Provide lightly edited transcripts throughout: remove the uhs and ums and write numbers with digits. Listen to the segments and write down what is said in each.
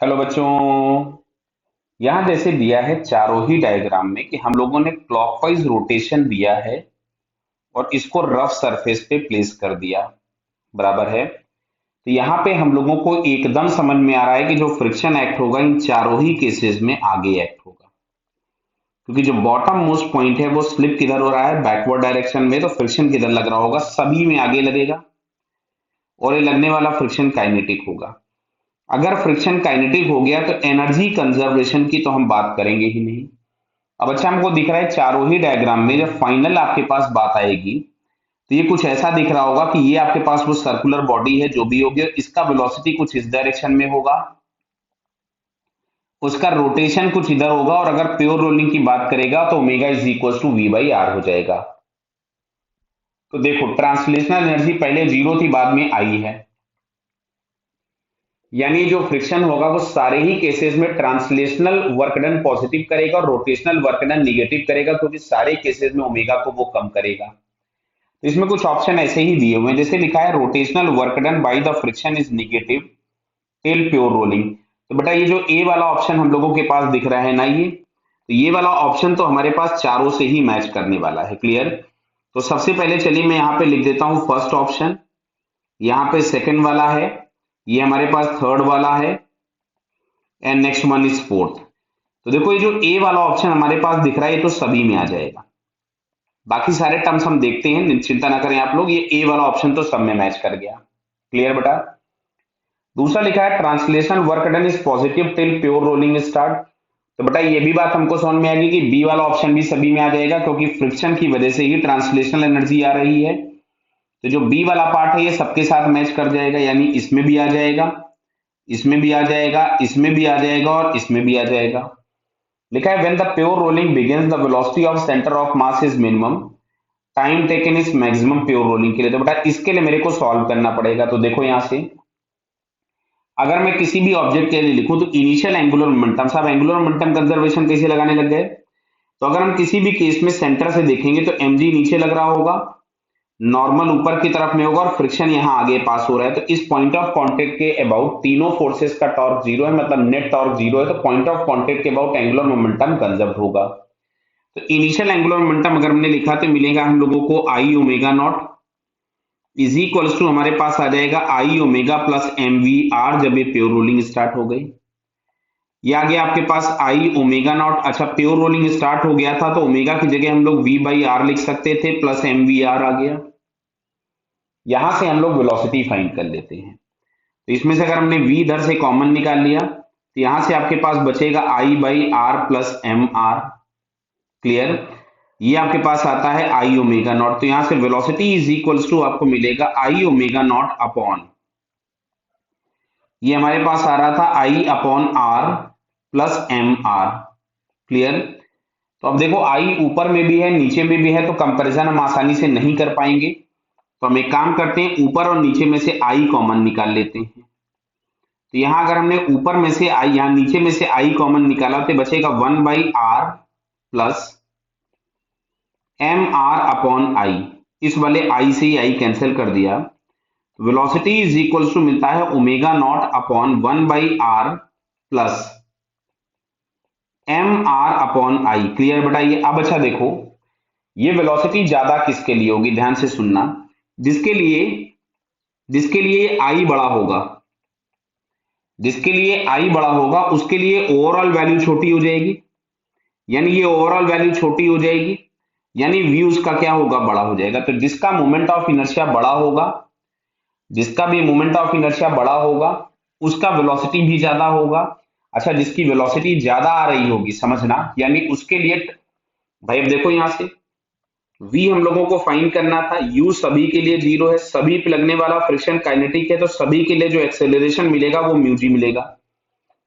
Hello बच्चों। यहां जैसे दिया है चारों ही डायग्राम में कि हम लोगों ने क्लॉकवाइज रोटेशन दिया है और इसको रफ सरफेस पे प्लेस कर दिया, बराबर है। तो यहाँ पे हम लोगों को एकदम समझ में आ रहा है कि जो फ्रिक्शन एक्ट होगा इन चारों ही केसेस में आगे एक्ट होगा, क्योंकि जो बॉटम मोस्ट पॉइंट है वो स्लिप किधर हो रहा है, बैकवर्ड डायरेक्शन में, तो फ्रिक्शन किधर लग रहा होगा, सभी में आगे लगेगा और ये लगने वाला फ्रिक्शन काइनेटिक होगा। अगर फ्रिक्शन काइनेटिक हो गया तो एनर्जी कंजर्वेशन की तो हम बात करेंगे ही नहीं। अब अच्छा हमको दिख रहा है चारों ही डायग्राम में जब फाइनल आपके पास बात आएगी तो ये कुछ ऐसा दिख रहा होगा कि ये आपके पास वो सर्कुलर बॉडी है, जो भी होगी, इसका वेलोसिटी कुछ इस डायरेक्शन में होगा, उसका रोटेशन कुछ इधर होगा, और अगर प्योर रोलिंग की बात करेगा तो omega is equal to V by R हो जाएगा। तो देखो ट्रांसलेशनल एनर्जी पहले जीरो थी, बाद में आई है, यानी जो फ्रिक्शन होगा वो सारे ही केसेस में ट्रांसलेशनल वर्क डन पॉजिटिव करेगा और रोटेशनल वर्क डन निगेटिव करेगा, क्योंकि सारे केसेस में ओमेगा को वो कम करेगा। तो इसमें कुछ ऑप्शन ऐसे ही दिए हुए हैं, जैसे लिखा है rotational work done by the friction is negative till pure rolling. तो बेटा ये जो ए वाला ऑप्शन हम लोगों के पास दिख रहा है ना, ये तो ये वाला ऑप्शन तो हमारे पास चारों से ही मैच करने वाला है। क्लियर? तो सबसे पहले चलिए मैं यहाँ पे लिख देता हूं फर्स्ट ऑप्शन, यहाँ पे सेकंड वाला है, ये हमारे पास थर्ड वाला है, and next one is fourth. तो देखो ये जो ए वाला ऑप्शन हमारे पास दिख रहा है ये तो सभी में आ जाएगा, बाकी सारे टर्म्स हम देखते हैं, चिंता ना करें आप लोग, ये ए वाला ऑप्शन तो सब में मैच कर गया। क्लियर बेटा? दूसरा लिखा है translation work done is positive till pure rolling start. तो बेटा ये भी बात हमको समझ में आएगी कि बी वाला ऑप्शन भी सभी में आ जाएगा, क्योंकि फ्रिक्शन की वजह से ही ट्रांसलेशनल एनर्जी आ रही है। तो जो बी वाला पार्ट है ये सबके साथ मैच कर जाएगा, यानी इसमें भी आ जाएगा, इसमें भी आ जाएगा, इसमें भी आ जाएगा और इसमें भी आ जाएगा। लिखा है when the pure rolling begins the velocity of centre of mass is minimum, time taken is maximum pure rolling के लिए। तो बेटा इसके लिए मेरे को सॉल्व करना पड़ेगा। तो देखो यहां से अगर मैं किसी भी ऑब्जेक्ट के लिए लिखूं तो इनिशियल एंगुलर मोमेंटम, साहब एंगुलर मोमेंटम कंजर्वेशन कैसे लगाने लग गए? तो अगर हम किसी भी केस में सेंटर से देखेंगे तो mg नीचे लग रहा होगा, नॉर्मल ऊपर की तरफ में होगा और फ्रिक्शन यहाँ आगे पास हो रहा है। तो इस पॉइंट ऑफ कांटेक्ट के अबाउट तीनों फोर्सेस का टॉर्क जीरो है, मतलब नेट टॉर्क जीरो है, तो पॉइंट ऑफ कांटेक्ट के अबाउट एंगुलर मोमेंटम कंजर्व होगा। तो इनिशियल एंगुलर मोमेंटम अगर हमने लिखा तो मिलेगा हम लोगों को I omega not is equals to, हमारे पास आ जाएगा I omega plus M V R, जब ये प्योर रोलिंग स्टार्ट हो गई। ये आ गया आपके पास आई ओमेगा नॉट। अच्छा प्योर रोलिंग स्टार्ट हो गया था तो ओमेगा की जगह हम लोग वी बाई आर लिख सकते थे, प्लस एम वी आर आ गया। यहां से हम लोग वेलोसिटी फाइंड कर लेते हैं। तो इसमें से अगर हमने v इधर से कॉमन निकाल लिया तो यहां से आपके पास बचेगा I by R plus M R. Clear? ये आपके पास आता है आई ओमेगा नॉट, तो यहां से वेलोसिटी इज इक्वल्स टू आपको मिलेगा आई ओमेगा नॉट अपॉन, ये हमारे पास आ रहा था I upon R plus M R. Clear? तो अब देखो आई ऊपर में भी है नीचे में भी है, तो कंपैरिजन हम आसानी से नहीं कर पाएंगे, तो हम एक काम करते हैं ऊपर और नीचे में से आई कॉमन निकाल लेते हैं। तो यहां अगर हमने ऊपर में से आई, यहां नीचे में से आई कॉमन निकाला तो बचेगा one by R plus M R upon I, इस वाले आई से ही आई कैंसिल कर दिया। वेलोसिटी इज इक्वल टू मिलता है omega naught upon one by R plus M R upon I. Clear बेटा? ये अब अच्छा देखो ये वेलोसिटी ज्यादा किसके लिए होगी, ध्यान से सुनना, जिसके लिए जिसके लिए आई बड़ा होगा, जिसके लिए आई बड़ा होगा उसके लिए ओवरऑल वैल्यू छोटी हो जाएगी, यानी ये ओवरऑल वैल्यू छोटी हो जाएगी, यानी v उसका क्या होगा, बड़ा हो जाएगा। तो जिसका मोमेंट ऑफ इनर्शिया बड़ा होगा, जिसका भी मोमेंट ऑफ इनर्शिया बड़ा होगा उसका वेलोसिटी भी ज्यादा होगा। अच्छा जिसकी वेलोसिटी ज्यादा आ रही होगी समझना, यानी उसके लिए, भाई अब देखो यहां से v हम लोगों को फाइंड करना था, u सभी के लिए जीरो है, सभी पे लगने वाला फ्रिक्शन काइनेटिक है, तो सभी के लिए जो एक्सेलरेशन मिलेगा वो म्यू जी मिलेगा।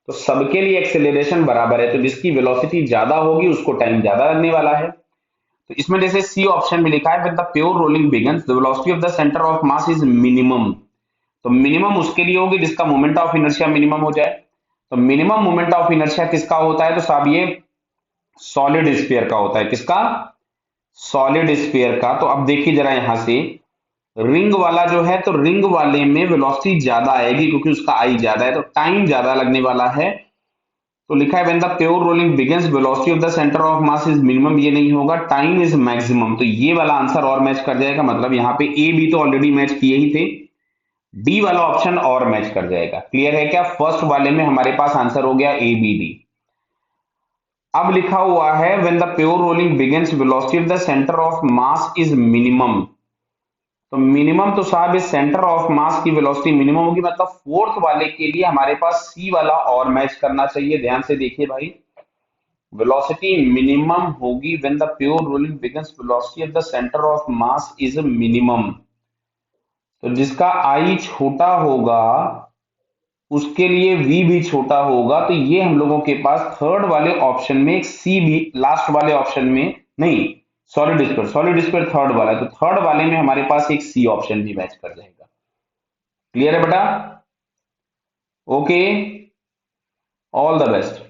तो सबके लिए एक्सेलरेशन बराबर है, तो जिसकी वेलोसिटी ज्यादा होगी उसको टाइम ज्यादा लगने वाला है। तो इसमें जैसे सी ऑप्शन में लिखा है with the pure rolling begins the velocity of the centre of mass is minimum. तो मिनिमम उसके लिए होगी जिसका मोमेंट ऑफ इनर्शिया मिनिमम हो जाए। तो मिनिमम मोमेंट ऑफ इनर्शिया किसका होता है, तो साहब ये सॉलिड स्फीयर का होता है। किसका? सॉलिड स्फीयर का। तो अब देखिए जरा यहां से रिंग वाला जो है तो रिंग वाले में वेलोसिटी ज्यादा आएगी क्योंकि उसका आई ज्यादा है, तो टाइम ज्यादा लगने वाला है। तो लिखा है when the pure rolling begins velocity of the centre of mass is minimum, ये नहीं होगा, टाइम इज मैक्सिमम, तो ये वाला आंसर और मैच कर जाएगा। मतलब यहाँ पे ए बी तो ऑलरेडी मैच किए ही थे, डी वाला ऑप्शन और मैच कर जाएगा। क्लियर है क्या? फर्स्ट वाले में हमारे पास आंसर हो गया ए बी डी। अब लिखा हुआ है when the pure rolling begins velocity of the centre of mass is minimum, तो मिनिमम तो साहब इस सेंटर ऑफ मास की वेलोसिटी मिनिमम होगी, मतलब फोर्थ वाले के लिए हमारे पास सी वाला और मैच करना चाहिए। ध्यान से देखिए भाई, वेलोसिटी मिनिमम होगी when the pure rolling begins, velocity of the centre of mass is minimum, तो जिसका आई छोटा होगा उसके लिए v भी छोटा होगा, तो ये हम लोगों के पास थर्ड वाले ऑप्शन में एक सी भी, लास्ट वाले ऑप्शन में नहीं, सॉलिड स्क्वायर थर्ड वाला है, तो थर्ड वाले में हमारे पास एक सी ऑप्शन भी मैच कर जाएगा। क्लियर है बेटा? Okay, all the best.